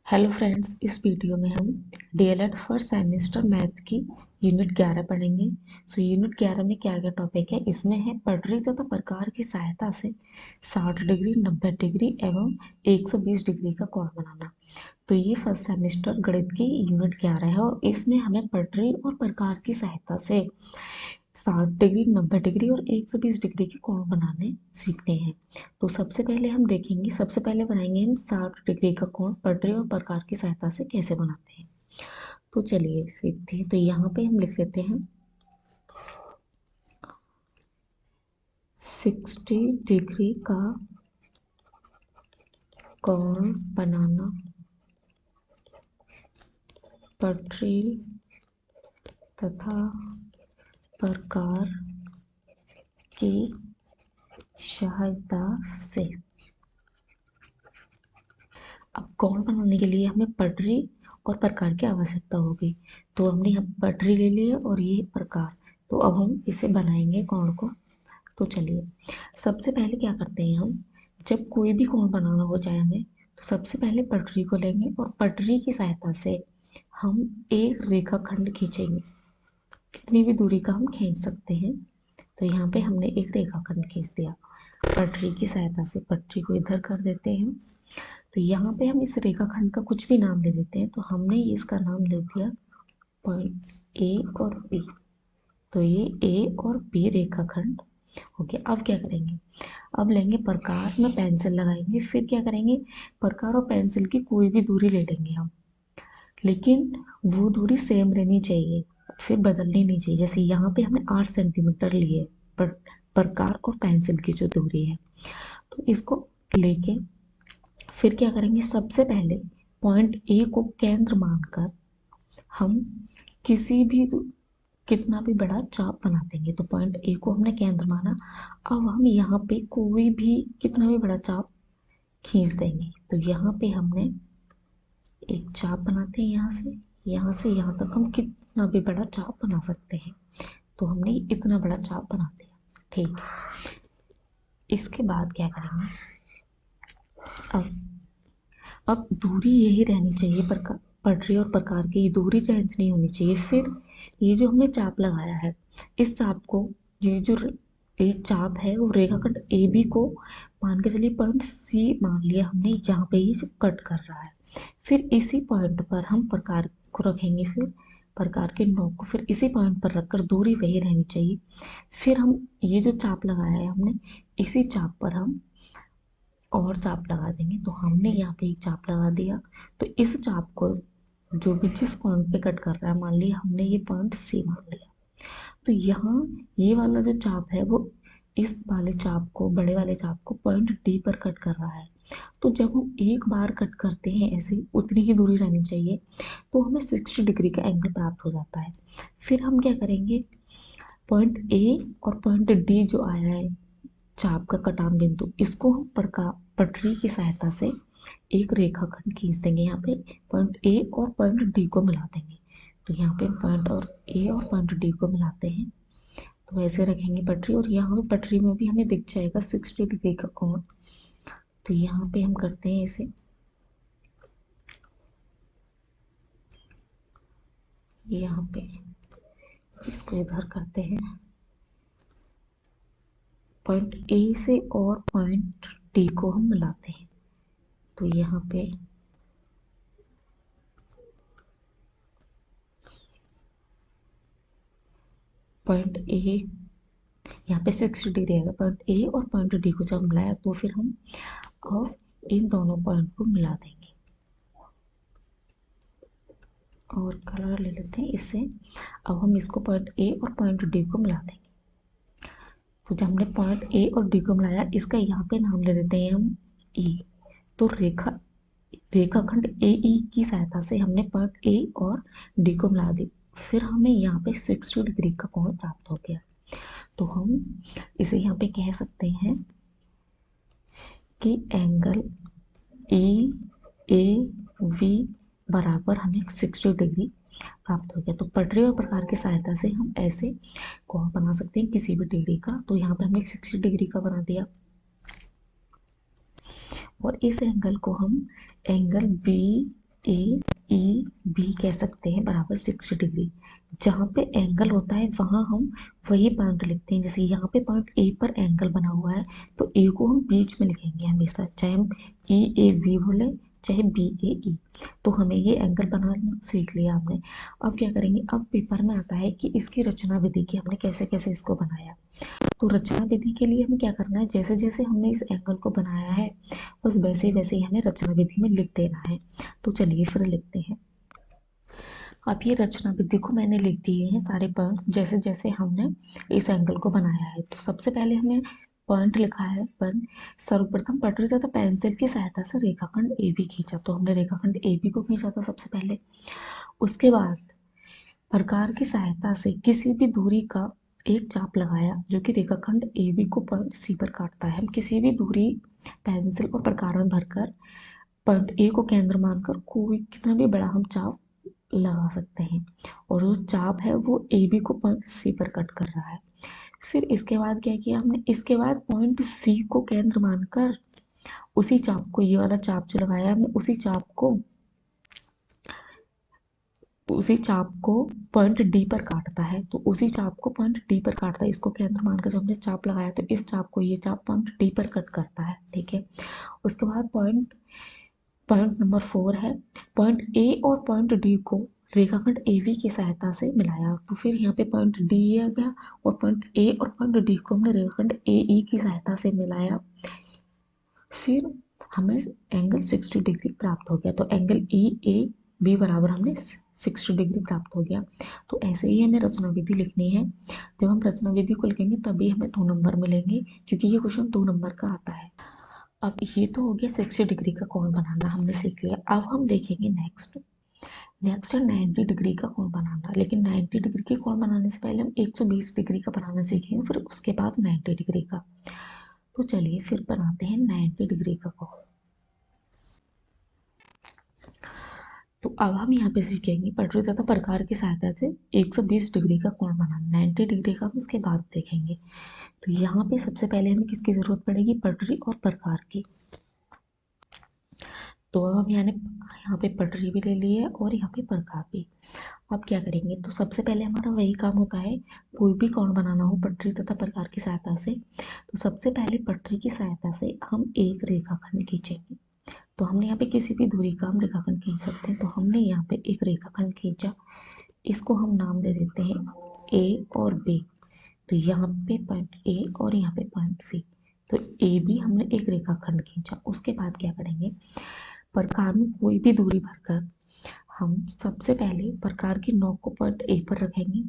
Hello friends, इस video में हम डीएलएड फर्स्ट सेमेस्टर मैथ की यूनिट 11 पढ़ेंगे। यूनिट 11 में क्या क्या टॉपिक है, इसमें है पटरी तथा प्रकार की सहायता से 60 डिग्री, 90 डिग्री एवं 120 डिग्री का कोण बनाना। तो ये फर्स्ट सेमेस्टर गणित की यूनिट 11 है और इसमें हमें पटरी और प्रकार की सहायता से 60 डिग्री, 90 डिग्री और 120 डिग्री के कोण बनाने सीखने हैं। तो सबसे पहले हम देखेंगे, सबसे पहले बनाएंगे हम 60 डिग्री का कोण पटरी और प्रकार की सहायता से कैसे बनाते हैं। तो चलिए सीखते हैं। तो यहाँ पे हम लिख लेते हैं 60 डिग्री का कोण बनाना पटरी तथा प्रकार की सहायता से। अब कोण बनाने के लिए हमें पटरी और प्रकार की आवश्यकता होगी। तो हमने यहाँ पटरी ले ली है और ये प्रकार। तो अब हम इसे बनाएंगे कोण को। तो चलिए सबसे पहले क्या करते हैं हम, जब कोई भी कोण बनाना हो चाहे हमें, तो सबसे पहले पटरी को लेंगे और पटरी की सहायता से हम एक रेखाखंड खींचेंगे। कितनी भी दूरी का हम खींच सकते हैं। तो यहाँ पे हमने एक रेखाखंड खींच दिया पटरी की सहायता से। पटरी को इधर कर देते हैं। तो यहाँ पे हम इस रेखाखंड का कुछ भी नाम ले देते हैं। तो हमने इसका नाम ले दिया पॉइंट ए और बी। तो ये ए और बी रेखाखंड हो गया। अब क्या करेंगे, अब लेंगे प्रकार में पेंसिल लगाएंगे। फिर क्या करेंगे, प्रकार और पेंसिल की कोई भी दूरी ले लेंगे हम, लेकिन वो दूरी सेम रहनी चाहिए, फिर बदलनी नहीं चाहिए। जैसे यहाँ पे हमने 8 सेंटीमीटर लिए पर प्रकार और पेंसिल की जो दूरी है, तो इसको लेके फिर क्या करेंगे, सबसे पहले पॉइंट ए को केंद्र मानकर हम किसी भी कितना भी बड़ा चाप बना देंगे। तो पॉइंट ए को हमने केंद्र माना। अब हम यहाँ पे कोई भी कितना भी बड़ा चाप खींच देंगे। तो यहाँ पे हमने एक चाप बनाते हैं, यहाँ से यहाँ तक हम कितना भी बड़ा चाप बना सकते हैं। तो हमने इतना बड़ा चाप बना दिया, ठीक है। इसके बाद क्या करेंगे, अब अब दूरी यही रहनी चाहिए, प्रकार पटरी और प्रकार की दूरी चेंज नहीं होनी चाहिए। फिर ये जो हमने चाप लगाया है, इस चाप को, ये जो ये चाप है वो रेखाखंड ए बी को मान के चलिए पॉइंट सी मान लिया हमने, जहाँ पे ये कट कर रहा है। फिर इसी पॉइंट पर हम प्रकार को रखेंगे। फिर प्रकार के नोक को फिर इसी पॉइंट पर रखकर दूरी वही रहनी चाहिए। फिर हम ये जो चाप लगाया है हमने, इसी चाप पर हम और चाप लगा देंगे। तो हमने यहाँ पे एक चाप लगा दिया। तो इस चाप को जो भी जिस पॉइंट पे कट कर रहा है, मान लिया हमने ये पॉइंट सी मान लिया। तो यहाँ ये वाला जो चाप है वो इस वाले चाप को, बड़े वाले चाप को पॉइंट डी पर कट कर रहा है। तो जब हम एक बार कट करते हैं, ऐसे उतनी ही दूरी रहनी चाहिए, तो हमें 60 डिग्री का एंगल प्राप्त हो जाता है। फिर हम क्या करेंगे, पॉइंट ए और पॉइंट डी जो आया है चाप का कटान बिंदु, इसको हम पटरी की सहायता से एक रेखाखंड खींच देंगे। यहाँ पे पॉइंट ए और पॉइंट डी को मिला देंगे। तो यहाँ पे पॉइंट और ए और पॉइंट डी को मिलाते हैं। तो ऐसे रखेंगे पटरी, और यहाँ पे पटरी में भी हमें दिख जाएगा 60 डिग्री का कोण। तो यहाँ पे हम करते हैं इसे, यहाँ पे इसको इधर करते हैं। पॉइंट ए से और पॉइंट डी को हम मिलाते हैं। तो यहाँ पे पॉइंट ए, यहाँ पे 60 डिग्री आएगा। पॉइंट ए और पॉइंट डी को जब मिलाया तो फिर हम और इन दोनों पॉइंट को मिला देंगे। और कलर ले लेते हैं इससे। अब हम इसको पॉइंट ए और पॉइंट डी को मिला देंगे। तो जब हमने पॉइंट ए और डी को मिलाया, इसका यहाँ पे नाम ले देते हैं हम ई। तो रेखाखंड ए ई की सहायता से हमने पॉइंट ए और डी को मिला दी। फिर हमें यहाँ पे 60 डिग्री का कोण प्राप्त हो गया। तो हम इसे यहाँ पे कह सकते हैं कि एंगल ई ए वी बराबर हमें 60 डिग्री प्राप्त हो गया। तो पटरी और प्रकार की सहायता से हम ऐसे कोण बना सकते हैं किसी भी डिग्री का। तो यहाँ पे हमने 60 डिग्री का बना दिया, और इस एंगल को हम एंगल बी ए ई बी कह सकते हैं बराबर 60 डिग्री। जहाँ पे एंगल होता है वहाँ हम वही पॉइंट लिखते हैं। जैसे यहाँ पे पॉइंट ए पर एंगल बना हुआ है तो ए को हम बीच में लिखेंगे हमेशा, चाहे हम ई ए बी बोले चाहे बी ए ई। तो हमें ये एंगल बनाना सीख लिया हमने। अब क्या करेंगे, अब पेपर में आता है कि इसकी रचना विधि की हमने कैसे कैसे इसको बनाया। तो रचना विधि के लिए हमें क्या करना है, जैसे जैसे हमने इस एंगल को बनाया है बस वैसे वैसे ही हमें रचना विधि में लिख देना है। तो चलिए फिर लिखते हैं। अब ये रचना विधि को मैंने लिख दिए हैं सारे पॉइंट्स जैसे जैसे हमने इस एंगल को बनाया है। तो सबसे पहले हमें पॉइंट लिखा है वन। सर्वप्रथम पटरी तथा पेंसिल की सहायता से रेखाखंड ए बी खींचा। तो हमने रेखाखंड ए बी को खींचा था सबसे पहले। उसके बाद प्रकार की सहायता से किसी भी दूरी का एक चाप लगाया जो कि रेखाखंड ए बी को पॉइंट सी पर काटता है। हम किसी भी दूरी पेंसिल और प्रकार में भरकर पॉइंट ए को केंद्र मानकर कोई कितना भी बड़ा हम चाप लगा सकते हैं। और जो चाप है वो ए बी को पॉइंट सी पर कट कर रहा है। फिर इसके बाद क्या किया हमने, इसके बाद पॉइंट सी को केंद्र मानकर उसी चाप को, ये वाला चाप जो लगाया हमने उसी चाप को पॉइंट डी पर काटता है। तो उसी चाप को पॉइंट डी पर काटता है, इसको केंद्र मानकर जब हमने चाप लगाया तो इस चाप को ये चाप पॉइंट डी पर कट करता है। ठीक है। उसके बाद पॉइंट पॉइंट नंबर 4 है, पॉइंट ए और पॉइंट डी को रेखाखंड ए बी की सहायता से मिलाया। तो फिर यहाँ पे पॉइंट डी आ गया और पॉइंट ए और पॉइंट डी को हमने रेखाखंड ए ई की सहायता से मिलाया। फिर हमें एंगल 60 डिग्री प्राप्त हो गया। तो एंगल ई ए बी बराबर हमने 60 डिग्री प्राप्त हो गया। तो ऐसे ही हमें रचना विधि लिखनी है। जब हम रचना विधि को लिखेंगे तभी हमें 2 नंबर मिलेंगे, क्योंकि ये क्वेश्चन 2 नंबर का आता है। अब ये तो हो गया 60 डिग्री का कोण बनाना, हमने सीख लिया। अब हम देखेंगे नेक्स्ट। नेक्स्ट है 90 डिग्री का कोण बनाना। लेकिन 90 डिग्री के कोण बनाने से पहले हम 120 डिग्री का बनाना सीखेंगे, फिर उसके बाद 90 डिग्री का। तो चलिए फिर बनाते हैं 90 डिग्री का कोण। तो अब हम यहाँ पे सीखेंगे पटरी तथा प्रकार की सहायता से 120 डिग्री का कोण बनाना। 90 डिग्री का हम इसके बाद देखेंगे। तो यहाँ पे सबसे पहले हमें किसकी जरूरत पड़ेगी, पटरी और प्रकार की। तो अब हम यहाँ पे पटरी भी ले लिए और यहाँ पे प्रकार भी। अब क्या करेंगे, तो सबसे पहले हमारा वही काम होता है, कोई भी कोण बनाना हो पटरी तथा प्रकार की सहायता से। तो सबसे पहले पटरी की सहायता से हम एक रेखाखंड खींचेंगे। तो हमने यहाँ पे किसी भी दूरी का हम रेखाखंड खींच सकते हैं। तो हमने यहाँ पे एक रेखाखंड खींचा, इसको हम नाम दे देते हैं ए और बी। तो यहाँ पे पॉइंट ए और यहाँ पे पॉइंट बी। तो ए बी हमने एक रेखाखंड खींचा। उसके बाद क्या करेंगे, प्रकार में कोई भी दूरी भरकर हम सबसे पहले प्रकार की नोक को पॉइंट ए पर रखेंगे,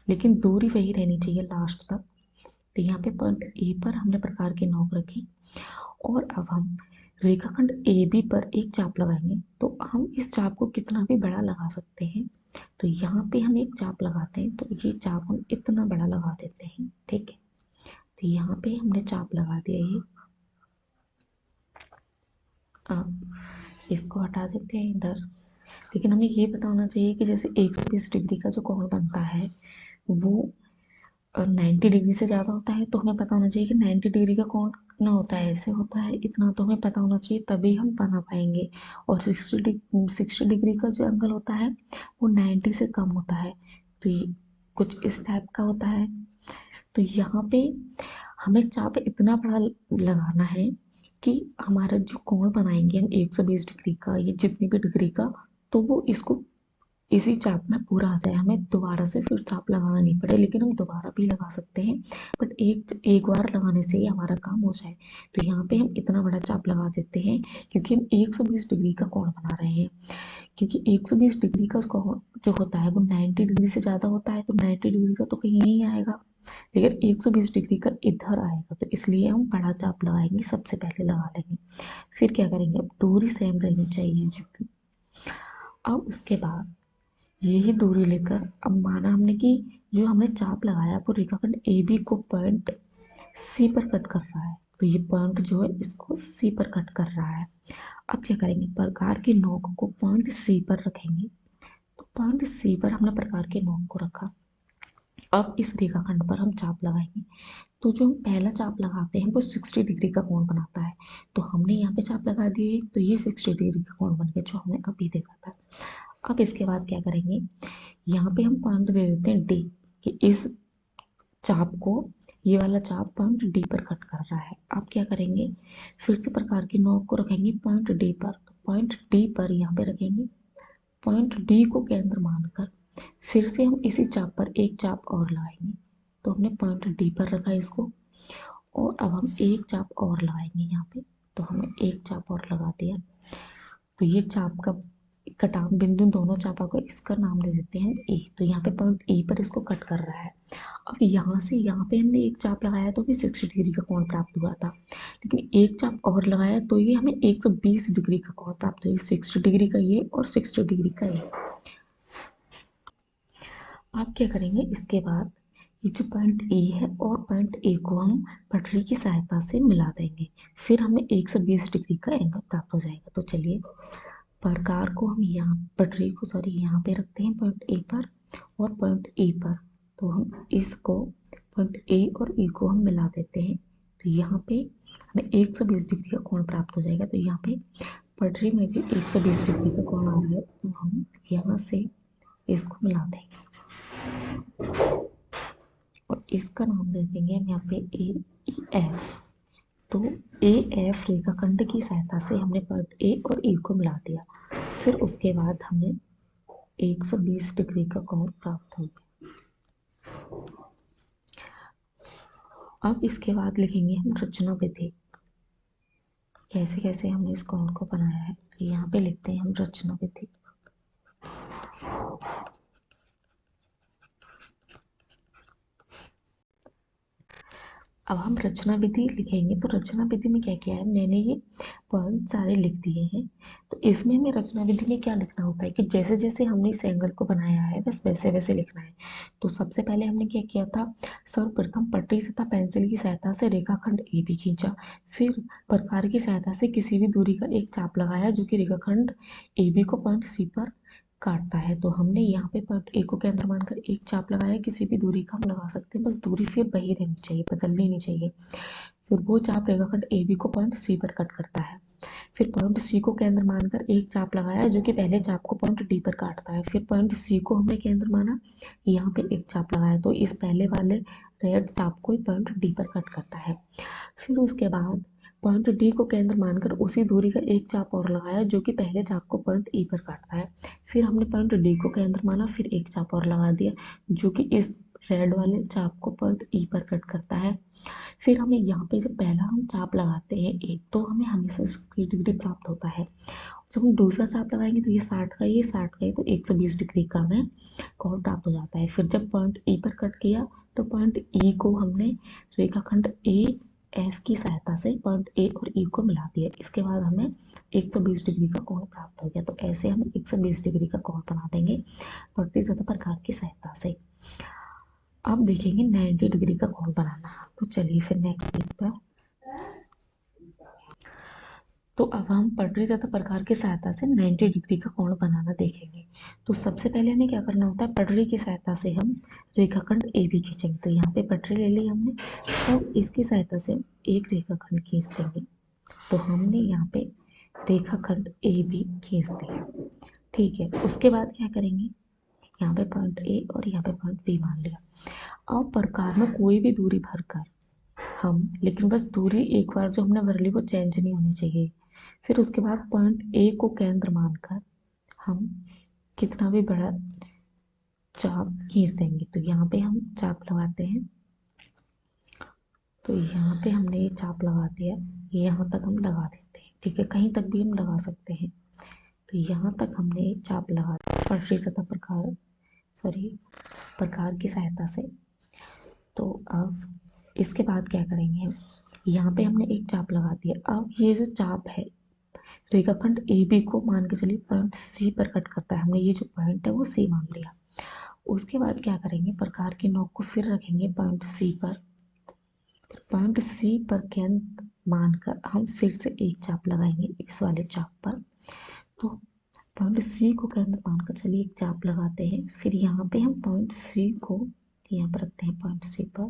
लेकिन दूरी वही रहनी चाहिए लास्ट तक। तो यहाँ पे पॉइंट ए पर हमने प्रकार की नोक रखी और अब हम रेखाखंड ए बी पर एक चाप लगाएंगे। तो हम इस चाप को कितना भी बड़ा लगा सकते हैं। तो यहाँ पे हम एक चाप लगाते हैं, तो ये चाप हम इतना बड़ा लगा देते हैं। ठीक है। तो यहाँ पे हमने चाप लगा दिया ये। अब इसको हटा देते हैं इधर। लेकिन हमें ये पता होना चाहिए कि जैसे 120 डिग्री का जो कोण बनता है वो 90 डिग्री से ज़्यादा होता है। तो हमें पता होना चाहिए कि 90 डिग्री का कोण कितना होता है, ऐसे होता है इतना। तो हमें पता होना चाहिए तभी हम बना पाएंगे। और 60 डिग्री का जो एंगल होता है वो 90 से कम होता है। तो ये कुछ इस टाइप का होता है। तो यहाँ पे हमें चाप इतना बड़ा लगाना है कि हमारा जो कोण बनाएंगे हम 120 डिग्री का या जितनी भी डिग्री का, तो वो इसको इसी चाप में पूरा आ जाए। हमें दोबारा से फिर चाप लगाना नहीं पड़े, लेकिन हम दोबारा भी लगा सकते हैं, बट एक एक बार लगाने से ही हमारा काम हो जाए। तो यहाँ पे हम इतना बड़ा चाप लगा देते हैं क्योंकि हम 120 डिग्री का कोण बना रहे हैं। क्योंकि 120 डिग्री का कोण जो होता है वो 90 डिग्री से ज़्यादा होता है। तो 90 डिग्री का तो कहीं नहीं आएगा, लेकिन 120 डिग्री का इधर आएगा। तो इसलिए हम बड़ा चाप लगाएंगे, सबसे पहले लगा लेंगे। फिर क्या करेंगे, अब दूरी सेम रहनी चाहिए जितनी। अब उसके बाद यही दूरी लेकर अब माना हमने कि जो हमने चाप लगाया वो रेखाखंड ए बी को पॉइंट सी पर कट कर रहा है। तो ये पॉइंट जो है इसको सी पर कट कर रहा है। अब क्या करेंगे, प्रकार की नोक को पॉइंट सी पर रखेंगे। तो पॉइंट सी पर हमने प्रकार के नोक को रखा। अब इस रेखाखंड पर हम चाप लगाएंगे। तो जो हम पहला चाप लगाते हैं वो 60 डिग्री का कोण बनाता है। तो हमने यहाँ पे चाप लगा दिए, तो ये 60 डिग्री का कोण बन गया जो हमने अभी देखा था। अब इसके बाद क्या करेंगे, यहाँ पे हम पॉइंट दे देते हैं डी, कि इस चाप को, ये वाला चाप पॉइंट डी पर कट कर रहा है। अब क्या करेंगे, फिर से प्रकार की नोक को रखेंगे पॉइंट डी पर। पॉइंट डी पर यहाँ पे रखेंगे, पॉइंट डी को केंद्र मानकर फिर से हम इसी चाप पर एक चाप और लगाएंगे। तो हमने पॉइंट डी पर रखा इसको, और अब हम एक चाप और लगाएंगे यहाँ पे। तो हमने एक चाप और लगा दिया। तो ये चाप का कटाव बिंदु, दोनों चापों को इसका नाम दे देते हैं ए। तो यहाँ पे पॉइंट ए पर इसको कट कर रहा है। अब यहाँ से यहाँ पे हमने एक चाप लगाया तो भी 60 डिग्री का कोण प्राप्त हुआ था, लेकिन एक चाप और लगाया तो ये हमें 120 डिग्री का कोण प्राप्त हुआ। 60 डिग्री का ये और 60 डिग्री का ये। आप क्या करेंगे, इसके बाद ये जो पॉइंट ए है और पॉइंट ए को हम पटरी की सहायता से मिला देंगे, फिर हमें 120 डिग्री का एंगल प्राप्त हो जाएगा। तो चलिए, प्रकार को हम यहाँ, पटरी को सॉरी यहाँ पे रखते हैं पॉइंट ए पर और पॉइंट ए पर। तो हम इसको पॉइंट ए और ई को हम मिला देते हैं। तो यहाँ पे हमें 120 डिग्री का कोण प्राप्त हो जाएगा। तो यहाँ पे पटरी में भी 120 डिग्री का कोण आ रहा है, तो हम यहाँ से इसको मिला देंगे और इसका नाम दे देंगे हम यहाँ पे ए ई एफ। तो ए एफ रेखाखंड की सहायता से हमने पॉइंट ए और ई को मिला दिया। फिर उसके बाद हमें 120 डिग्री का कोण प्राप्त हो गया। अब इसके बाद लिखेंगे हम रचना विधि, कैसे कैसे हमने इस कोण को बनाया है। तो यहाँ पे लिखते हैं हम रचना विधि। अब हम रचना विधि लिखेंगे। तो रचना विधि में क्या किया है, मैंने ये पॉइंट सारे लिख दिए हैं। तो इसमें हमें रचना विधि में क्या लिखना होता है कि जैसे जैसे हमने इस एंगल को बनाया है बस वैसे वैसे लिखना है। तो सबसे पहले हमने क्या किया था, सर्वप्रथम पट्टी तथा पेंसिल की सहायता से रेखाखंड ए बी खींचा। फिर प्रकार की सहायता से किसी भी दूरी का एक चाप लगाया जो कि रेखाखंड ए बी को पॉइंट सी पर काटता है। तो हमने यहाँ पे पॉइंट ए को केंद्र मानकर एक चाप लगाया, किसी भी दूरी का हम लगा सकते हैं, बस दूरी फिर वही रहनी चाहिए, बदलनी नहीं चाहिए। फिर वो चाप रेखाखंड ए बी को पॉइंट सी पर कट करता है। फिर पॉइंट सी को केंद्र मानकर एक चाप लगाया जो कि पहले चाप को पॉइंट डी पर काटता है। फिर पॉइंट सी को हमने केंद्र माना, यहाँ पे एक चाप लगाया तो इस पहले वाले रेड चाप को पॉइंट डी पर कट करता है। फिर उसके बाद पॉइंट डी को केंद्र मानकर उसी दूरी का एक चाप और लगाया जो कि पहले चाप को पॉइंट ई पर काटता है। फिर हमने पॉइंट डी को केंद्र माना, फिर एक चाप और लगा दिया जो कि इस रेड वाले चाप को पॉइंट ई पर कट करता है। फिर हमें यहाँ पे जब पहला हम चाप लगाते हैं एक, तो हमें हमेशा 60 डिग्री प्राप्त होता है। जब हम दूसरा चाप लगाएंगे तो ये 60 का, ये 60 का है, तो 120 डिग्री का हमें कोण प्राप्त हो जाता है। फिर जब पॉइंट ई पर कट किया तो पॉइंट ई को हमने रेखाखंड ए एफ की सहायता से पॉइंट ए और ई को मिला दिया। इसके बाद हमें 120 डिग्री का कोण प्राप्त हो गया। तो ऐसे हम 120 डिग्री का कोण बना देंगे पट्टी तथा प्रकार की सहायता से। अब देखेंगे 90 डिग्री का कोण बनाना। तो चलिए फिर नेक्स्ट पेज पर। तो अब हम पटरी तथा प्रकार की सहायता से 90 डिग्री का कोण बनाना देखेंगे। तो सबसे पहले हमें क्या करना होता है, पटरी की सहायता से हम रेखाखंड ए बी खींचेंगे। तो यहाँ पे पटरी ले ली हमने, तो इसकी सहायता से हम एक रेखाखंड खींच देंगे। तो हमने यहाँ पे रेखाखंड ए बी खींच दिया, ठीक है। उसके बाद क्या करेंगे, यहाँ पे पॉइंट ए और यहाँ पे पॉइंट बी मान लिया। अब प्रकार में कोई भी दूरी भरकर हम, लेकिन बस दूरी एक बार जो हमने भर ली वो चेंज नहीं होनी चाहिए। फिर उसके बाद पॉइंट ए को केंद्र मानकर हम कितना भी बड़ा चाप खींच देंगे। तो यहाँ पे हम चाप लगाते हैं। तो यहाँ पे हमने ये चाप लगा दिया, यहाँ तक हम लगा देते हैं, ठीक है। कहीं तक भी हम लगा सकते हैं। तो यहाँ तक हमने ये चाप लगा दिया पटरी तथा प्रकार की सहायता से। तो अब इसके बाद क्या करेंगे, यहाँ पे हमने एक चाप लगा दिया। अब ये जो चाप है रेखाखंड ए बी को मान के चलिए पॉइंट सी पर कट करता है। हमने ये जो पॉइंट है वो सी मान लिया। उसके बाद क्या करेंगे, प्रकार की नोक को फिर रखेंगे पॉइंट सी पर। पॉइंट सी पर केंद्र मानकर हम फिर से एक चाप लगाएंगे इस वाले चाप पर। तो पॉइंट सी को केंद्र मानकर चलिए एक चाप लगाते हैं। फिर यहाँ पे हम पॉइंट सी को यहाँ पर रखते हैं, पॉइंट सी पर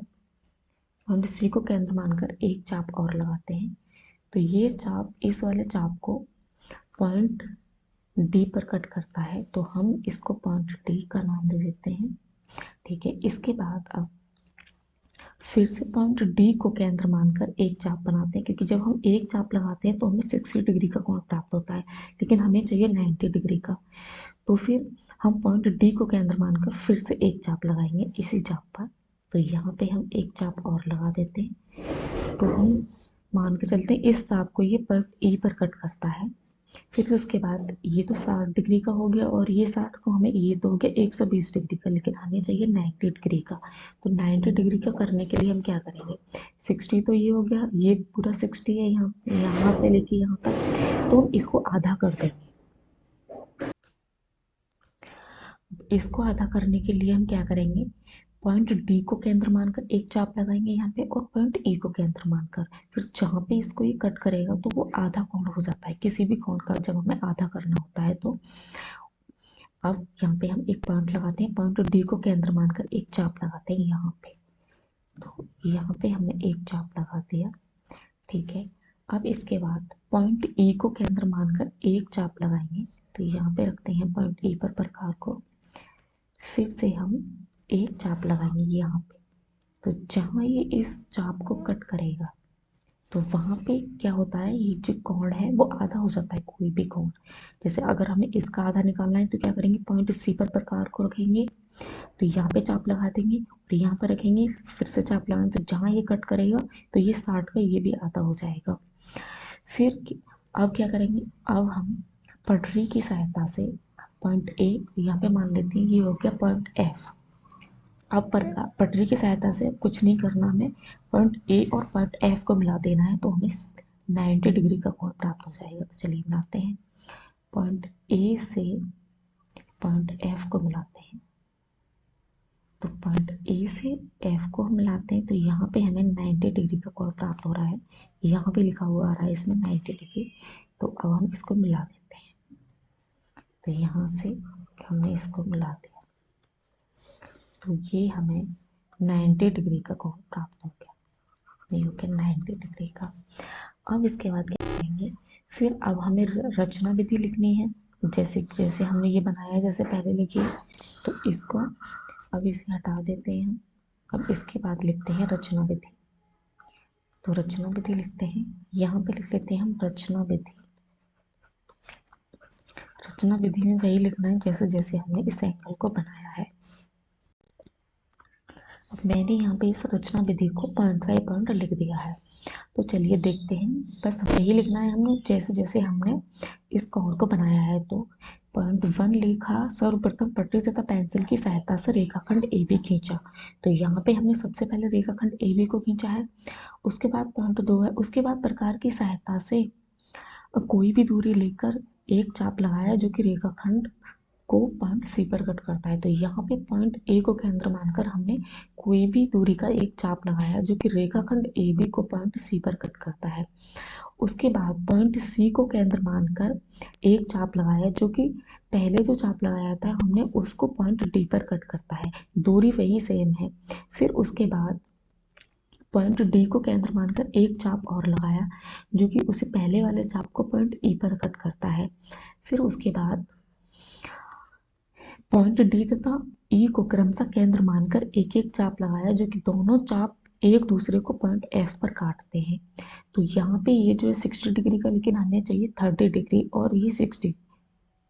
पॉइंट सी को केंद्र मानकर एक चाप और लगाते हैं। तो ये चाप इस वाले चाप को पॉइंट डी पर कट करता है, तो हम इसको पॉइंट डी का नाम दे देते हैं। ठीक है, इसके बाद अब फिर से पॉइंट डी को केंद्र मानकर एक चाप बनाते हैं, क्योंकि जब हम एक चाप लगाते हैं तो हमें 60 डिग्री का कोण प्राप्त होता है, लेकिन हमें चाहिए 90 डिग्री का। तो फिर हम पॉइंट डी को केंद्र मानकर फिर से एक चाप लगाएंगे इसी चाप पर। तो यहाँ पे हम एक चाप और लगा देते हैं। तो हम मान के चलते हैं इस चाप को ये पॉइंट ई पर कट करता है। फिर उसके बाद ये तो 60 डिग्री का हो गया, और ये 60 को हमें, ये तो हो गया 120 डिग्री का, लेकिन हमें चाहिए 90 डिग्री का। तो 90 डिग्री का करने के लिए हम क्या करेंगे, 60 तो ये हो गया, ये पूरा 60 है यहाँ से लेके यहाँ तक, तो हम इसको आधा कर देंगे। इसको आधा करने के लिए हम क्या करेंगे, पॉइंट डी को केंद्र मानकर एक चाप लगाएंगे यहाँ पे, और पॉइंट ई को केंद्र मानकर फिर जहाँ पे इसको ये कट करेगा तो वो आधा कोण हो जाता है। किसी भी कोण का जब हमें आधा करना होता है तो अब यहाँ पे हम एक पॉइंट लगाते हैं, पॉइंट डी को केंद्र मानकर एक चाप लगाते हैं यहाँ पे। तो यहाँ पे हमने एक चाप लगा दिया। ठीक है, अब इसके बाद पॉइंट ई को केंद्र मानकर एक चाप लगाएंगे। तो यहाँ पे रखते हैं पॉइंट ई पर प्रकार को, फिर से हम एक चाप लगाएंगे यहाँ पे। तो जहाँ ये इस चाप को कट करेगा तो वहाँ पे क्या होता है, ये जो कोण है वो आधा हो जाता है, कोई भी कोण। जैसे अगर हमें इसका आधा निकालना है तो क्या करेंगे, पॉइंट सी पर प्रकार को रखेंगे, तो यहाँ पे चाप लगा देंगे और यहाँ पर रखेंगे, फिर से चाप लगाएंगे, तो जहाँ ये कट करेगा तो ये 60 का ये भी आधा हो जाएगा। फिर अब क्या करेंगे, अब हम पटरी की सहायता से पॉइंट ए यहाँ पे मान लेते हैं, ये हो गया पॉइंट एफ। अब पटरी की सहायता से कुछ नहीं करना, हमें पॉइंट ए और पॉइंट एफ को मिला देना है, तो हमें 90 डिग्री का कोण प्राप्त हो जाएगा। तो चलिए मिलाते हैं, पॉइंट ए से पॉइंट एफ को मिलाते हैं। तो पॉइंट ए से एफ को हम मिलाते हैं, तो यहाँ पे हमें 90 डिग्री का कोण प्राप्त हो रहा है। यहाँ पे लिखा हुआ आ रहा है इसमें 90 डिग्री। तो अब हम इसको मिला देते हैं। तो यहाँ से हमने इसको मिला दिया, तो ये हमें 90 डिग्री का कोण प्राप्त हो गया। ये हो गया 90 डिग्री का। अब इसके बाद क्या करेंगे, फिर अब हमें रचना विधि लिखनी है, जैसे जैसे हमने ये बनाया जैसे पहले लिखी। तो इसको अब इसे हटा देते हैं हम। अब इसके बाद लिखते हैं रचना विधि। तो रचना विधि लिखते हैं, यहाँ पे लिख लेते हैं हम रचना विधि। रचना विधि में वही लिखना है जैसे जैसे हमने इस एंगल को बनाया है। अब मैंने यहाँ पे इस रचना विधि को पॉइंट बाय पॉइंट लिख दिया है। तो चलिए देखते हैं, बस वही लिखना है हमने जैसे जैसे हमने इस कोण को बनाया है। तो पॉइंट 1 लिखा, सर्वप्रथम पटरी तथा पेंसिल की सहायता से रेखाखंड ए बी खींचा। तो यहाँ पे हमने सबसे पहले रेखाखंड ए बी को खींचा है। उसके बाद पॉइंट 2 है, उसके बाद प्रकार की सहायता से कोई भी दूरी लेकर एक चाप लगाया जो कि रेखाखंड को पॉइंट सी पर कट करता है। तो यहाँ पे पॉइंट ए को केंद्र मानकर हमने कोई भी दूरी का एक चाप लगाया जो कि रेखाखंड ए बी को पॉइंट सी पर कट करता है। उसके बाद पॉइंट सी को केंद्र मानकर एक चाप लगाया जो कि पहले जो चाप लगाया था हमने उसको पॉइंट डी पर कट करता है, दूरी वही सेम है। फिर उसके बाद पॉइंट डी को केंद्र मानकर एक चाप और लगाया जो कि उसे पहले वाले चाप को पॉइंट ई पर कट करता है। फिर उसके बाद पॉइंट डी तथा ई को क्रमशः केंद्र मानकर एक एक चाप लगाया जो कि दोनों चाप एक दूसरे को पॉइंट एफ पर काटते हैं। तो यहाँ पे ये जो है 60 डिग्री का, लेकिन हमें चाहिए 30 डिग्री, और ये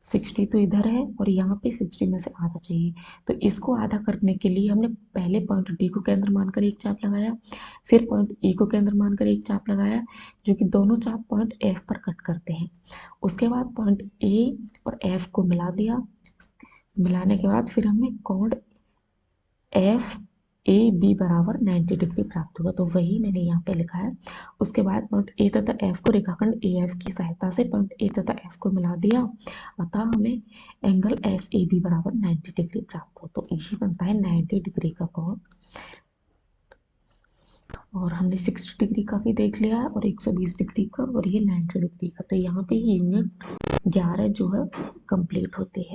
60 तो इधर है और यहाँ पे 60 में से आधा चाहिए। तो इसको आधा करने के लिए हमने पहले पॉइंट डी को केंद्र मानकर एक चाप लगाया, फिर पॉइंट ई को केंद्र मानकर एक चाप लगाया जो कि दोनों चाप पॉइंट एफ पर कट करते हैं। उसके बाद पॉइंट ए और एफ को मिला दिया। मिलाने के बाद फिर हमें कोण एफ ए बी बराबर 90 डिग्री प्राप्त होगा। तो वही मैंने यहाँ पे लिखा है। उसके बाद पॉइंट ए तथा एफ को रेखाखंड ए एफ की सहायता से पॉइंट ए तथा एफ को मिला दिया, अतः हमें एंगल एफ ए बी बराबर 90 डिग्री प्राप्त हो। तो ये बनता है 90 डिग्री का कोण। और हमने 60 डिग्री का भी देख लिया है और 120 डिग्री का, और ये 90 डिग्री का। तो यहाँ पे यूनिट 11 जो है कंप्लीट होती है।